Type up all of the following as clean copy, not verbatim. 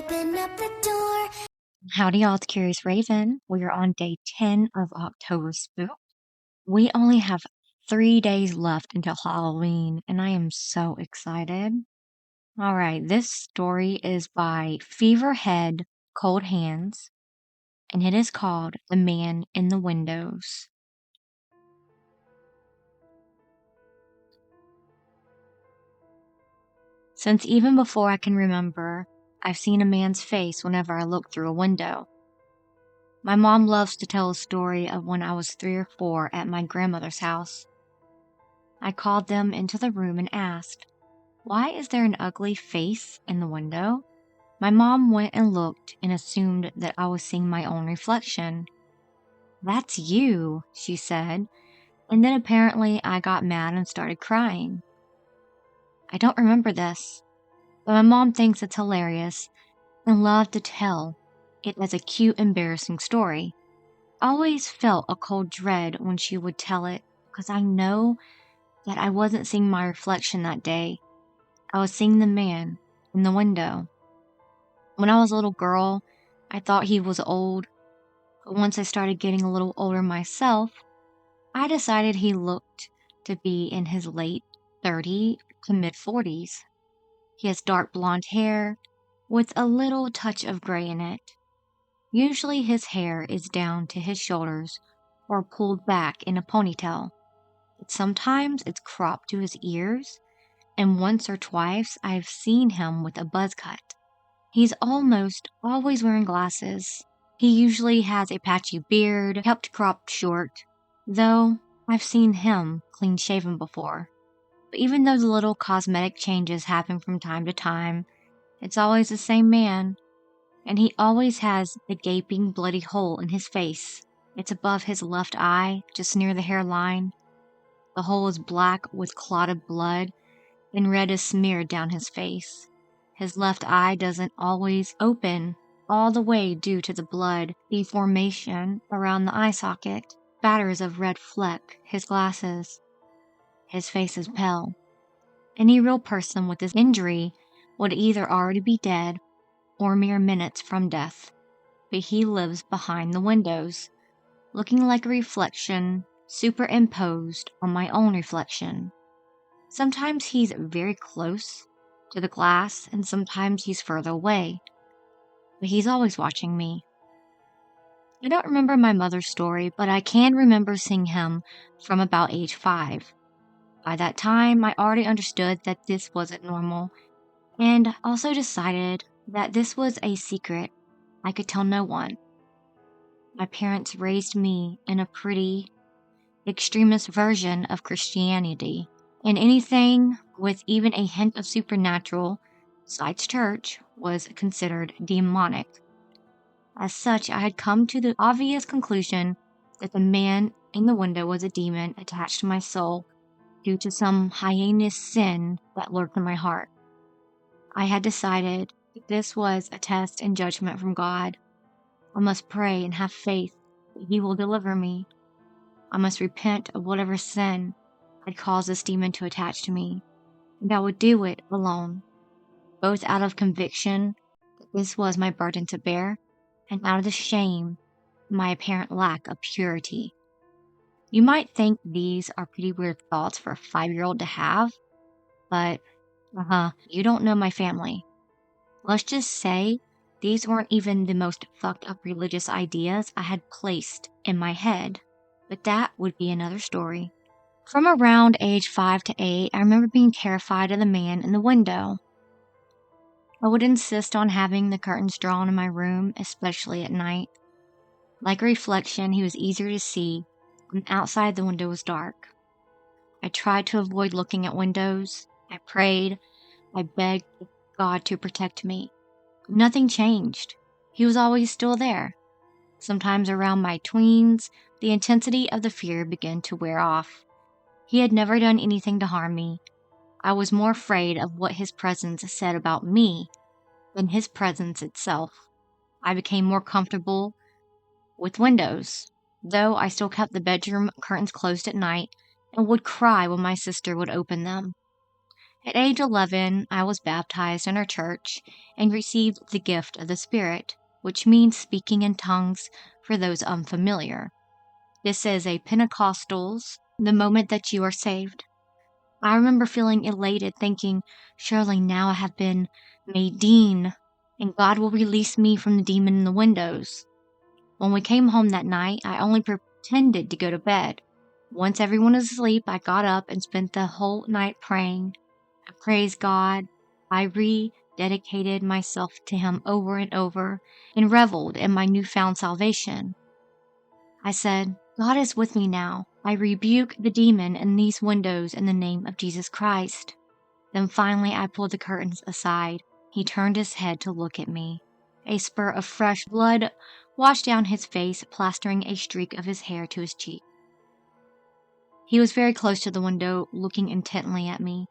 open up the door. Howdy, y'all. It's Curious Raven. We are on day 10 of Octoberspook. We only have 3 days left until Halloween, and I am so excited. All right, this story is by Feverhead Cold Hands, and it is called The Man in the Windows. Since even before I can remember, I've seen a man's face whenever I look through a window. My mom loves to tell a story of when I was 3 or 4 at my grandmother's house. I called them into the room and asked, "Why is there an ugly face in the window?" My mom went and looked and assumed that I was seeing my own reflection. "That's you," she said, and then apparently I got mad and started crying. I don't remember this, but my mom thinks it's hilarious and loved to tell it as a cute, embarrassing story. I always felt a cold dread when she would tell it because I know that I wasn't seeing my reflection that day. I was seeing the man in the window. When I was a little girl, I thought he was old, but once I started getting a little older myself, I decided he looked to be in his late 30s to mid 40s. He has dark blonde hair with a little touch of gray in it. Usually his hair is down to his shoulders or pulled back in a ponytail, but sometimes it's cropped to his ears, and once or twice I've seen him with a buzz cut. He's almost always wearing glasses. He usually has a patchy beard, kept cropped short, though I've seen him clean shaven before. But even though the little cosmetic changes happen from time to time, it's always the same man, and he always has the gaping bloody hole in his face. It's above his left eye, just near the hairline. The hole is black with clotted blood, and red is smeared down his face. His left eye doesn't always open all the way due to the blood deformation around the eye socket. Spatters of red fleck his glasses. His face is pale. Any real person with this injury would either already be dead or mere minutes from death. But he lives behind the windows, looking like a reflection superimposed on my own reflection. Sometimes he's very close to the glass, and sometimes he's further away, but he's always watching me. I don't remember my mother's story, but I can remember seeing him from about age 5. By that time, I already understood that this wasn't normal, and also decided that this was a secret I could tell no one. My parents raised me in a pretty extremist version of Christianity, and anything with even a hint of supernatural, besides church, was considered demonic. As such, I had come to the obvious conclusion that the man in the window was a demon attached to my soul due to some heinous sin that lurked in my heart. I had decided that this was a test and judgment from God. I must pray and have faith that He will deliver me. I must repent of whatever sin had caused this demon to attach to me, and I would do it alone, both out of conviction that this was my burden to bear, and out of the shame of my apparent lack of purity. You might think these are pretty weird thoughts for a 5-year-old to have, but you don't know my family. Let's just say these weren't even the most fucked up religious ideas I had placed in my head. But that would be another story. From around age 5 to 8, I remember being terrified of the man in the window. I would insist on having the curtains drawn in my room, especially at night. Like a reflection, he was easier to see when outside the window was dark. I tried to avoid looking at windows. I prayed. I begged God to protect me. Nothing changed. He was always still there. Sometimes around my tweens, the intensity of the fear began to wear off. He had never done anything to harm me. I was more afraid of what his presence said about me than his presence itself. I became more comfortable with windows, though I still kept the bedroom curtains closed at night and would cry when my sister would open them. At age 11, I was baptized in our church and received the gift of the Spirit, which means speaking in tongues for those unfamiliar. This is a Pentecostals, the moment that you are saved. I remember feeling elated, thinking, surely now I have been made dean, and God will release me from the demon in the windows. When we came home that night, I only pretended to go to bed. Once everyone was asleep, I got up and spent the whole night praying. I praised God. I rededicated myself to Him over and over and reveled in my newfound salvation. I said, God is with me now. I rebuke the demon in these windows in the name of Jesus Christ. Then finally I pulled the curtains aside. He turned his head to look at me. A spur of fresh blood washed down his face, plastering a streak of his hair to his cheek. He was very close to the window, looking intently at me.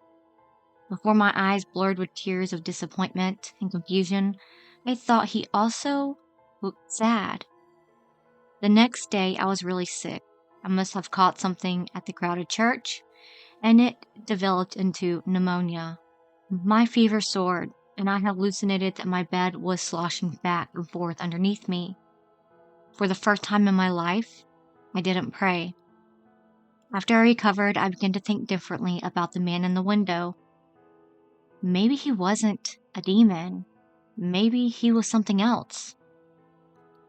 Before my eyes blurred with tears of disappointment and confusion, I thought he also looked sad. The next day, I was really sick. I must have caught something at the crowded church, and it developed into pneumonia. My fever soared, and I hallucinated that my bed was sloshing back and forth underneath me. For the first time in my life, I didn't pray. After I recovered, I began to think differently about the man in the window. Maybe he wasn't a demon. Maybe he was something else.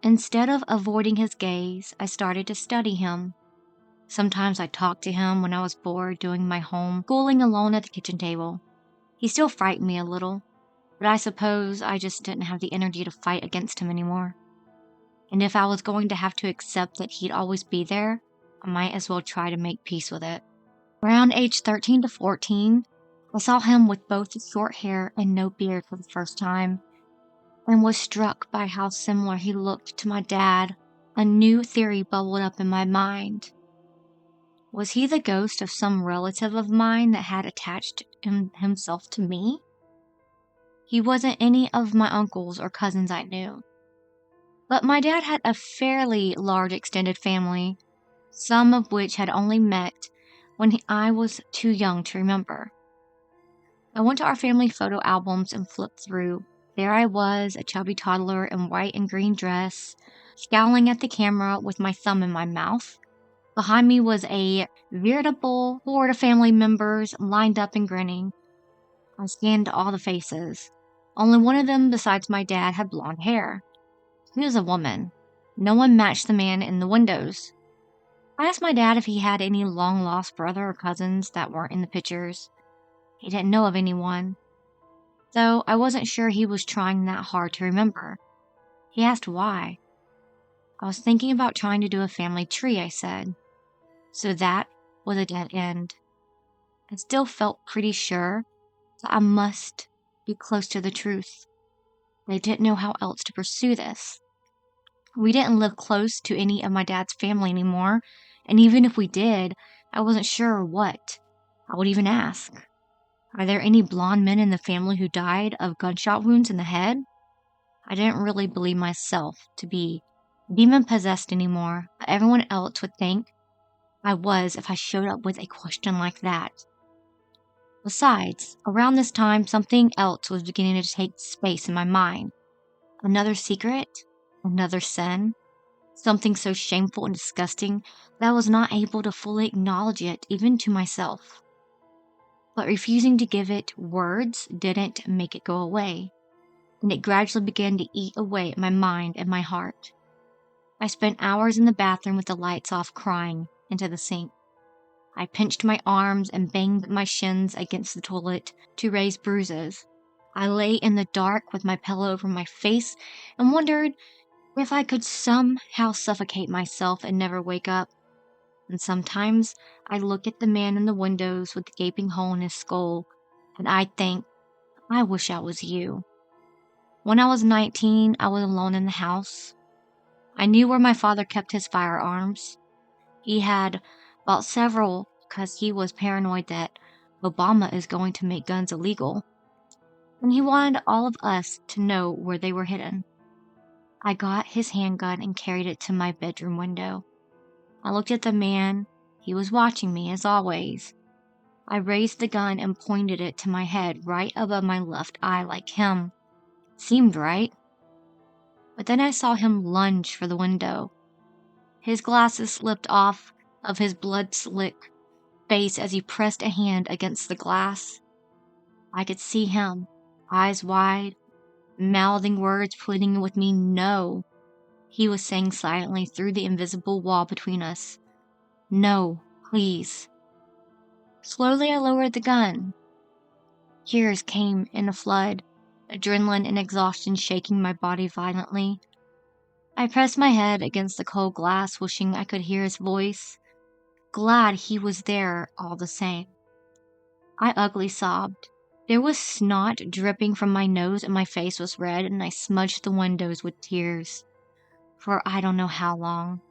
Instead of avoiding his gaze, I started to study him. Sometimes I talked to him when I was bored doing my home schooling alone at the kitchen table. He still frightened me a little, but I suppose I just didn't have the energy to fight against him anymore. And if I was going to have to accept that he'd always be there, I might as well try to make peace with it. Around age 13 to 14, I saw him with both short hair and no beard for the first time, and was struck by how similar he looked to my dad. A new theory bubbled up in my mind. Was he the ghost of some relative of mine that had attached himself to me? He wasn't any of my uncles or cousins I knew. But my dad had a fairly large extended family, some of which had only met when I was too young to remember. I went to our family photo albums and flipped through. There I was, a chubby toddler in white and green dress, scowling at the camera with my thumb in my mouth. Behind me was a veritable horde of family members lined up and grinning. I scanned all the faces. Only one of them besides my dad had blonde hair. He was a woman. No one matched the man in the windows. I asked my dad if he had any long-lost brother or cousins that weren't in the pictures. He didn't know of anyone, though I wasn't sure he was trying that hard to remember. He asked why. I was thinking about trying to do a family tree, I said. So that was a dead end. I still felt pretty sure that I must be close to the truth. I didn't know how else to pursue this. We didn't live close to any of my dad's family anymore, and even if we did, I wasn't sure what I would even ask. Are there any blonde men in the family who died of gunshot wounds in the head? I didn't really believe myself to be demon-possessed anymore, but everyone else would think I was if I showed up with a question like that. Besides, around this time, something else was beginning to take space in my mind. Another secret? Another sin? Something so shameful and disgusting that I was not able to fully acknowledge it, even to myself. But refusing to give it words didn't make it go away, and it gradually began to eat away at my mind and my heart. I spent hours in the bathroom with the lights off, crying into the sink. I pinched my arms and banged my shins against the toilet to raise bruises. I lay in the dark with my pillow over my face and wondered if I could somehow suffocate myself and never wake up. And sometimes I look at the man in the windows with the gaping hole in his skull, and I think, I wish I was you. When I was 19, I was alone in the house. I knew where my father kept his firearms. He had bought several because he was paranoid that Obama is going to make guns illegal, and he wanted all of us to know where they were hidden. I got his handgun and carried it to my bedroom window. I looked at the man. He was watching me, as always. I raised the gun and pointed it to my head right above my left eye like him. Seemed right. But then I saw him lunge for the window. His glasses slipped off of his blood-slick face as he pressed a hand against the glass. I could see him, eyes wide, mouthing words pleading with me no. He was saying silently through the invisible wall between us, "No, please." Slowly I lowered the gun. Tears came in a flood, adrenaline and exhaustion shaking my body violently. I pressed my head against the cold glass, wishing I could hear his voice, glad he was there all the same. I ugly sobbed. There was snot dripping from my nose and my face was red, and I smudged the windows with tears for I don't know how long.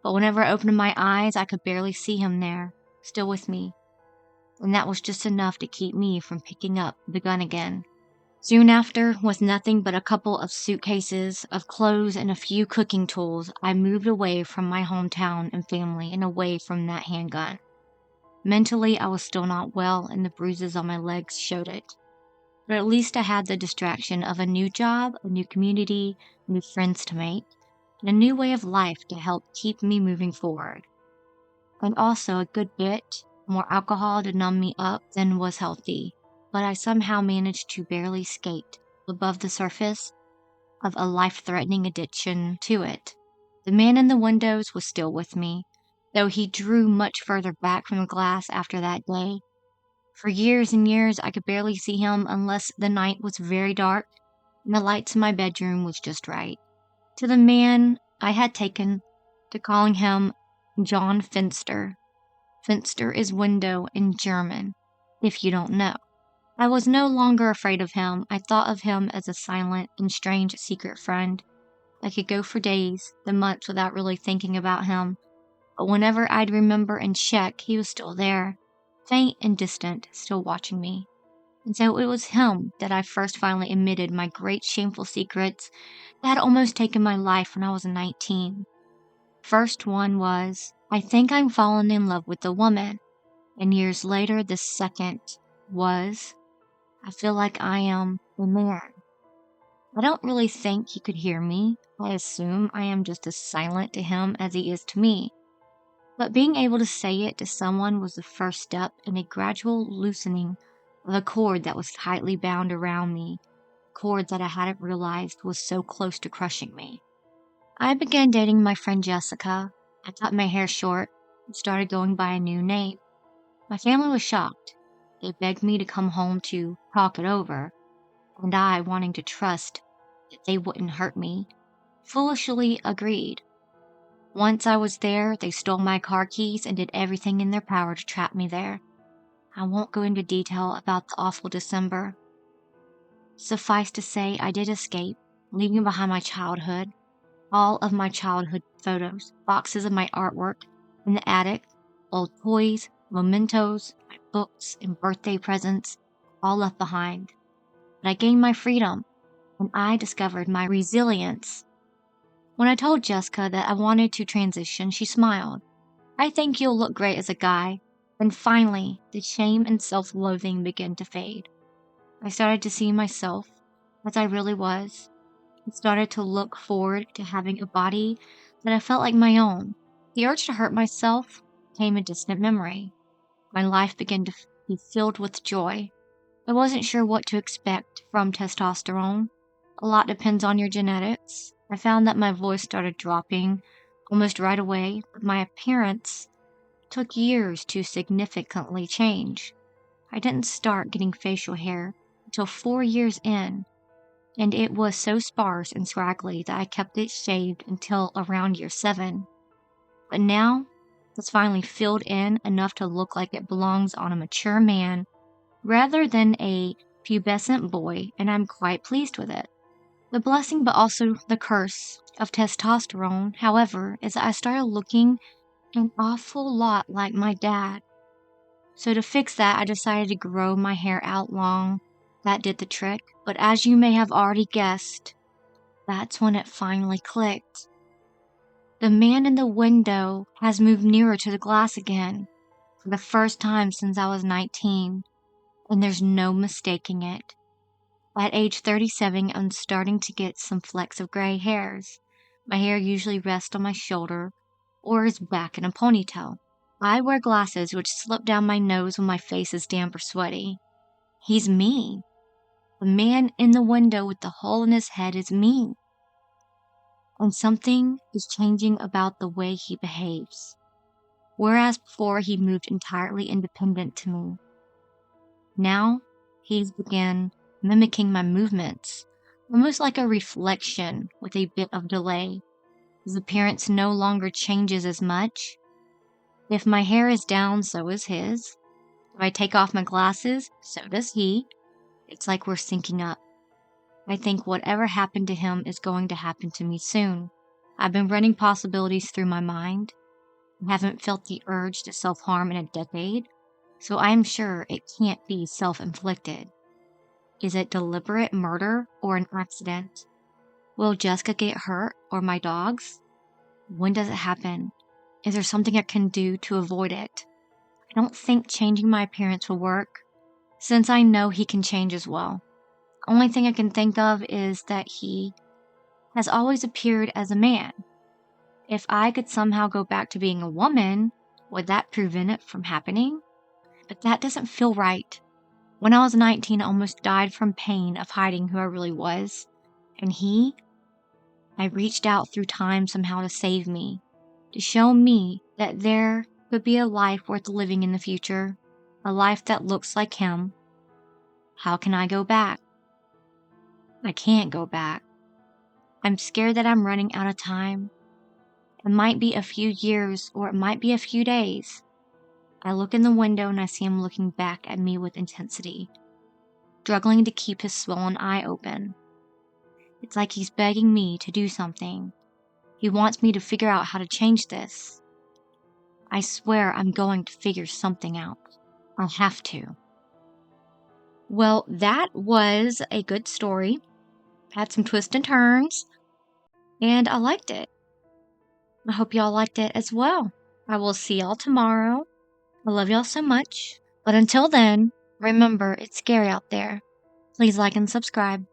But whenever I opened my eyes, I could barely see him there, still with me, and that was just enough to keep me from picking up the gun again. Soon after, with nothing but a couple of suitcases of clothes and a few cooking tools, I moved away from my hometown and family and away from that handgun. Mentally, I was still not well, and the bruises on my legs showed it. But at least I had the distraction of a new job, a new community, new friends to make, and a new way of life to help keep me moving forward. And also a good bit more alcohol to numb me up than was healthy, but I somehow managed to barely skate above the surface of a life-threatening addiction to it. The man in the windows was still with me, though he drew much further back from the glass after that day. For years and years, I could barely see him unless the night was very dark and the lights in my bedroom was just right. To the man, I had taken to calling him John Finster. Finster is window in German, if you don't know. I was no longer afraid of him. I thought of him as a silent and strange secret friend. I could go for days, then months without really thinking about him. But whenever I'd remember and check, he was still there, faint and distant, still watching me. And so it was him that I first finally admitted my great shameful secrets that had almost taken my life when I was 19. First one was, I think I'm falling in love with a woman. And years later, the second was, I feel like I am a man. I don't really think he could hear me. I assume I am just as silent to him as he is to me. But being able to say it to someone was the first step in a gradual loosening of a cord that was tightly bound around me, a cord that I hadn't realized was so close to crushing me. I began dating my friend Jessica. I cut my hair short and started going by a new name. My family was shocked. They begged me to come home to talk it over, and I, wanting to trust that they wouldn't hurt me, foolishly agreed. Once I was there, they stole my car keys and did everything in their power to trap me there. I won't go into detail about the awful December. Suffice to say, I did escape, leaving behind my childhood, all of my childhood photos, boxes of my artwork in the attic, old toys, mementos, my books, and birthday presents, all left behind. But I gained my freedom, and I discovered my resilience. When I told Jessica that I wanted to transition, she smiled. I think you'll look great as a guy. And finally, the shame and self-loathing began to fade. I started to see myself as I really was. I started to look forward to having a body that I felt like my own. The urge to hurt myself became a distant memory. My life began to be filled with joy. I wasn't sure what to expect from testosterone. A lot depends on your genetics. I found that my voice started dropping almost right away, but my appearance took years to significantly change. I didn't start getting facial hair until 4 years in, and it was so sparse and scraggly that I kept it shaved until around year 7. But now, it's finally filled in enough to look like it belongs on a mature man rather than a pubescent boy, and I'm quite pleased with it. The blessing, but also the curse of testosterone, however, is that I started looking an awful lot like my dad. So to fix that, I decided to grow my hair out long. That did the trick, but as you may have already guessed, that's when it finally clicked. The man in the window has moved nearer to the glass again. for the first time since I was 19, and there's no mistaking it. At age 37, I'm starting to get some flecks of gray hairs. My hair usually rests on my shoulder or is back in a ponytail. I wear glasses which slip down my nose when my face is damp or sweaty. He's me. The man in the window with the hole in his head is me. And something is changing about the way he behaves. Whereas before he moved entirely independent to me. Now, he's began mimicking my movements, almost like a reflection with a bit of delay. His appearance no longer changes as much. If my hair is down, so is his. If I take off my glasses, so does he. It's like we're syncing up. I think whatever happened to him is going to happen to me soon. I've been running possibilities through my mind. I haven't felt the urge to self-harm in a decade, so I'm sure it can't be self-inflicted. Is it deliberate murder or an accident? Will Jessica get hurt or my dogs? When does it happen? Is there something I can do to avoid it? I don't think changing my appearance will work, since I know he can change as well. Only thing I can think of is that he has always appeared as a man. If I could somehow go back to being a woman, would that prevent it from happening? But that doesn't feel right. When I was 19, I almost died from pain of hiding who I really was. And I reached out through time somehow to save me, to show me that there could be a life worth living in the future, a life that looks like him. How can I go back? I can't go back. I'm scared that I'm running out of time. It might be a few years or it might be a few days. I look in the window and I see him looking back at me with intensity, struggling to keep his swollen eye open. It's like he's begging me to do something. He wants me to figure out how to change this. I swear I'm going to figure something out. I'll have to. Well, that was a good story. Had some twists and turns, and I liked it. I hope y'all liked it as well. I will see y'all tomorrow. I love y'all so much. But until then, remember, it's scary out there. Please like and subscribe.